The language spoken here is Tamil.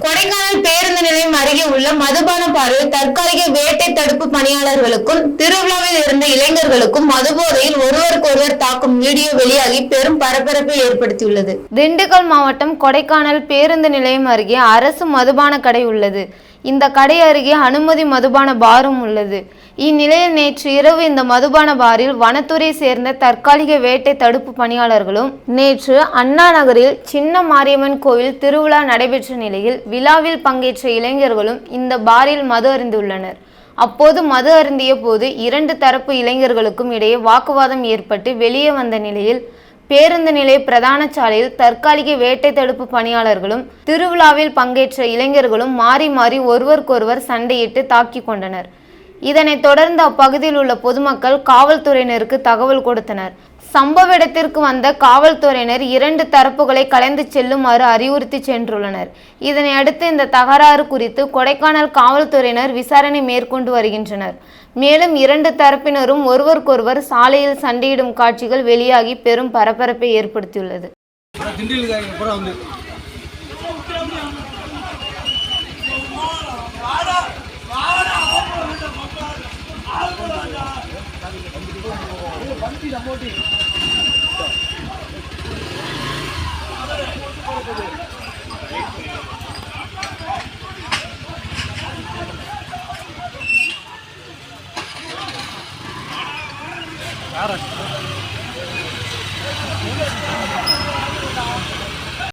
கொடைக்கானல் பேருந்து நிலையம் அருகே உள்ள மதுபான பாரில் தற்காலிக வேட்டை தடுப்பு பணியாளர்களுக்கும் திருவிழாவில் இருந்த இளைஞர்களுக்கும் மதுபோதையில் ஒருவருக்கொருவர் தாக்கும் வீடியோ வெளியாகி பெரும் பரபரப்பை ஏற்படுத்தியுள்ளது. திண்டுக்கல் மாவட்டம் கொடைக்கானல் பேருந்து நிலையம் அருகே அரசு மதுபான கடை உள்ளது. இந்த கடை அருகே அனுமதி மதுபான பாரும் உள்ளது. இந்நிலையில் நேற்று இரவு இந்த மதுபான பாரில் வனத்துறை சேர்ந்த தற்காலிக வேட்டை தடுப்பு பணியாளர்களும் நேற்று அண்ணா நகரில் சின்ன மாரியம்மன் கோவில் திருவிழா நடைபெற்ற நிலையில் விழாவில் பங்கேற்ற இளைஞர்களும் இந்த பாரில் மது அருந்துள்ளனர். அப்போது மது அருந்திய போது இரண்டு தரப்பு இளைஞர்களுக்கும் இடையே வாக்குவாதம் ஏற்பட்டு வெளியே வந்த நிலையில் பேருந்து நிலைய பிரதான சாலையில் தற்காலிக வேட்டை தடுப்பு பணியாளர்களும் திருவிழாவில் பங்கேற்ற இளைஞர்களும் மாறி மாறி ஒருவருக்கொருவர் சண்டையிட்டு தாக்கி கொண்டனர். இதனைத் தொடர்ந்து அப்பகுதியில் உள்ள பொதுமக்கள் காவல்துறையினருக்கு தகவல் கொடுத்தனர். சம்பவ இடத்திற்கு வந்த காவல்துறையினர் இரண்டு தரப்புகளை கலைந்து செல்லுமாறு அறிவுறுத்தி சென்றுள்ளனர். இதனை அடுத்து இந்த தகராறு குறித்து கொடைக்கானல் காவல்துறையினர் விசாரணை மேற்கொண்டு வருகின்றனர். மேலும் இரண்டு தரப்பினரும் ஒருவருக்கொருவர் சாலையில் சண்டையிடும் காட்சிகள் வெளியாகி பெரும் பரபரப்பை ஏற்படுத்தியுள்ளது. யார்